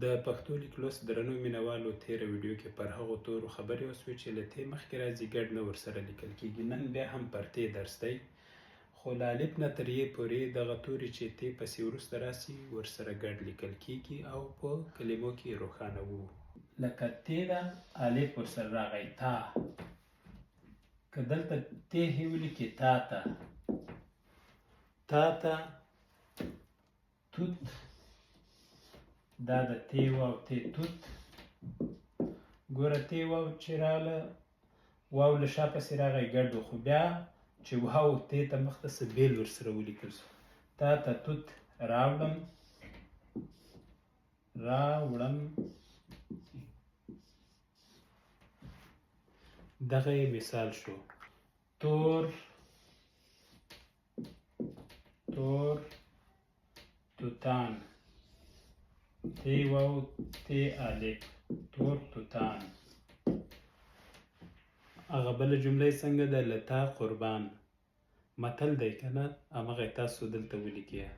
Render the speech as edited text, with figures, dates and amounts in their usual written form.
د پښتو لیک لوست درنو مینوالو تېره ویډیو کې پر هغو تورو خبرې وسوې چې له ت مخکې راځي ګډ نه ورسره لیکل کېږي. نن بیا هم پر ت درس دی، خو له الف نه تر ی پورې دغه توري چې ت پسې وروسته راسي ورسره ګډ لیکل کېږي او په کلمو کې روښانوو. لکه ت ده، الف ورسره راغی تا، که دلته ت ولیکې تا ته، تا ته توت، دا د ت واو ت توت. ګوره ت واو چې راغله، واو له شا پسې راغی ګډ و، خو بیا چې واو ت ته مخته څه بیل ورسره ولیکل شو. تا ته توت راوړم، راوړم، دغه یې مثال شو. تور، تور، توتان، ت واو ت الف، تور توتان. هغه بله جمله یې څنګه ده؟ له تا قربان. متل دی که نه؟ همغه یې تاسو دلته ولیکئ.